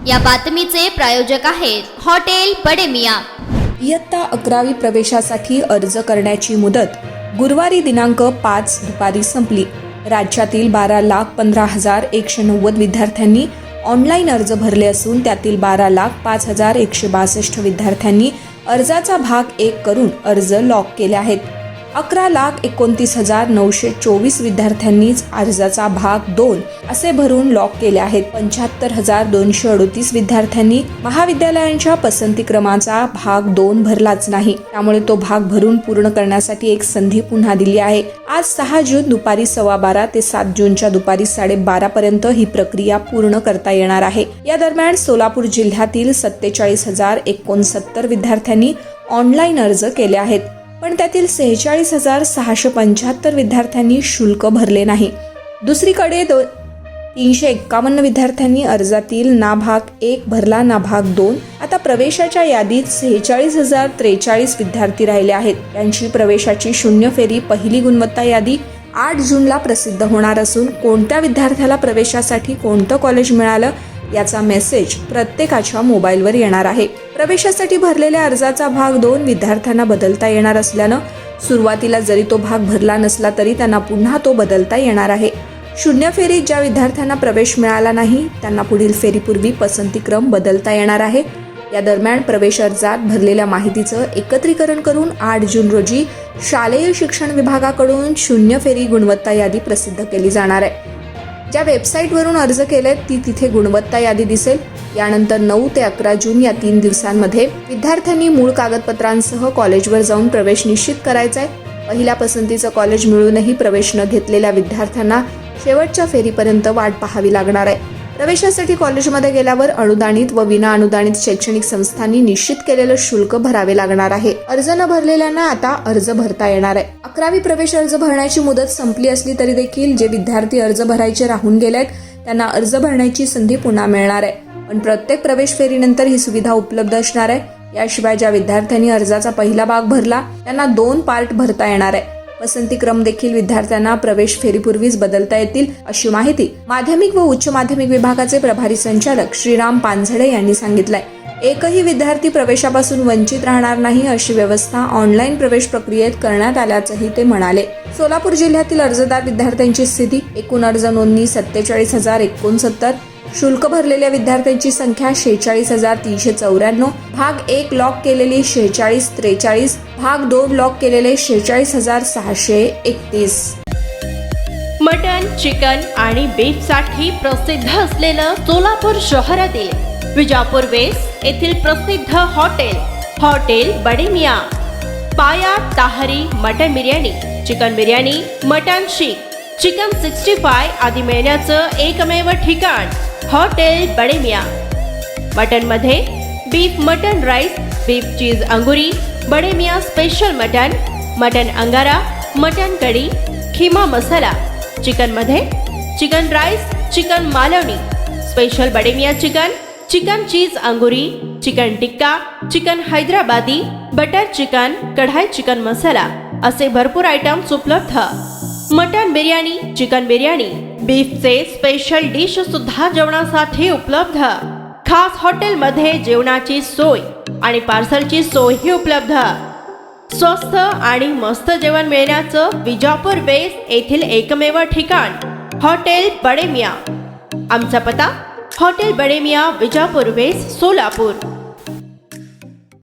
या बातमीचे प्रायोजक आहेत हॉटेल बडे मियां। इयत्ता 11वी प्रवेशासाठी अर्ज करण्याची मुदत गुरुवारी दिनांक 5 दुपारी संपली। राज्यातील 12,15,190 विद्यार्थ्यांनी ऑनलाईन अर्ज भरले असून त्यातील 12,05,162 विद्यार्थ्यांनी अर्जाचा भाग 1 करून अर्ज लॉक केले आहेत। 11,29,924 विद्यार्थ्यांनीच अर्जाचा भाग 2 असे भरून लॉक केले आहेत। 75,238 विद्यार्थ्यांनी महाविद्यालयांच्या पसंतीक्रमाचा भाग 2 भरलाच नाही, त्यामुळे तो भाग भरून पूर्ण करण्यासाठी एक संधी पुन्हा दिली आहे। आज 6 जून दुपारी 12:15 ते 7 जूनच्या दुपारी 12:30 पर्यंत ही प्रक्रिया पूर्ण करता येणार आहे। या दरम्यान सोलापूर जिल्ह्यातील 47,069 विद्यार्थ्यांनी ऑनलाईन अर्ज केले आहेत, पण त्यातील 46,675 विद्यार्थ्यांनी शुल्क भरले नाही। दुसरीकडे 351 विद्यार्थ्यांनी अर्जातील ना भाग 1 भरला ना भाग 2। आता प्रवेशाच्या यादीत 46,043 विद्यार्थी राहिले आहेत। त्यांची प्रवेशाची शून्य फेरी पहिली गुणवत्ता यादी 8 जूनला प्रसिद्ध होणार असून कोणत्या विद्यार्थ्याला प्रवेशासाठी कोणतं कॉलेज मिळालं याचा मेसेज प्रत्येकाच्या मोबाईलवर येणार आहे। प्रवेशासाठी भरलेल्या अर्जाचा भाग 2 विद्यार्थ्यांना बदलता येणार असल्यानं सुरुवातीला जरी तो भाग भरला नसला तरी त्यांना पुन्हा तो बदलता येणार आहे। शून्य फेरीत ज्या विद्यार्थ्यांना प्रवेश मिळाला नाही त्यांना पुढील फेरीपूर्वी पसंतीक्रम बदलता येणार आहे। या दरम्यान प्रवेश अर्जात भरलेल्या माहितीचं एकत्रीकरण करून 8 जून रोजी शालेय शिक्षण विभागाकडून शून्य फेरी गुणवत्ता यादी प्रसिद्ध केली जाणार आहे। ज्या वेबसाईटवरून अर्ज केलेत ती तिथे गुणवत्ता यादी दिसेल। यानंतर 9 ते 11 जून या 3 दिवसांमध्ये विद्यार्थ्यांनी मूळ कागदपत्रांसह कॉलेजवर जाऊन प्रवेश निश्चित करायचा आहे। पहिल्या पसंतीचं कॉलेज मिळूनही प्रवेश न घेतलेल्या विद्यार्थ्यांना शेवटच्या फेरीपर्यंत वाट पाहावी लागणार आहे। प्रवेशासाठी कॉलेजमध्ये गेल्यावर अनुदानित व विना अनुदानित शैक्षणिक संस्थांनी निश्चित केलेलं शुल्क भरावे लागणार आहे। अर्ज न भरलेल्यांना आता अर्ज भरता येणार आहे। 11वी प्रवेश अर्ज भरण्याची मुदत संपली असली तरी देखील जे विद्यार्थी अर्ज भरायचे राहून गेलेत त्यांना अर्ज भरण्याची संधी पुन्हा मिळणार आहे, पण प्रत्येक प्रवेश फेरीनंतर ही सुविधा उपलब्ध असणार आहे। याशिवाय ज्या विद्यार्थ्यांनी अर्जाचा पहिला भाग भरला त्यांना 2 पार्ट भरता येणार आहे। पसंतीक्रम देखील विद्यार्थ्यांना प्रवेश फेरीपूर्वीच बदलता येतील अशी माहिती माध्यमिक व उच्च माध्यमिक विभागाचे प्रभारी संचालक श्रीराम पानझडे यांनी सांगितलंय। एकही विद्यार्थी प्रवेशापासून वंचित राहणार नाही अशी व्यवस्था ऑनलाईन प्रवेश प्रक्रियेत करण्यात आल्याचंही ते म्हणाले। सोलापूर जिल्ह्यातील अर्जदार विद्यार्थ्यांची स्थिती: एकूण अर्ज नोंदणी 47,069, शुल्क भरलेल्या विद्यार्थ्यांची संख्या 46,394, भाग 1 लॉक केलेली 46,43, भाग 2 लॉक केलेले 46,631। मटन, चिकन आणि बीफ साठी प्रसिद्ध असलेलं सोलापूर शहरातील विजापूर वेस्ट येथील प्रसिद्ध hotel Bade Miyan. Paya tahari mutton biryani, chicken biryani, mutton seekh, chicken 65 आदी मिळण्याचं एकमेव ठिकाण हॉटेल बडे मियां। मटन मध्ये beef mutton rice, beef cheese angoori, Bade Miyan special mutton, mutton angara, mutton kadhi, keema masala. Chicken मध्ये chicken rice, chicken Malvani, special Bade Miyan chicken, chicken cheese angoori, chicken tikka, chicken Hyderabadi, butter chicken, kadai chicken masala असे भरपूर आयटम्स उपलब्ध। मटन बिर्याणी, चिकन बिर्याणी, बीफचे स्पेशल डिश सुद्धा जेवणासाठी उपलब्ध। खास हॉटेलमध्ये जेवणाची सोय आणि पार्सलची सोयही उपलब्ध। स्वस्त आणि मस्त जेवण मिळण्याचं विजापूर वेस्ट येथील एकमेव ठिकाण हॉटेल बडे मियां। आमचा पत्ता: हॉटेल बडे मियां, विजापूर वेस्ट, सोलापूर।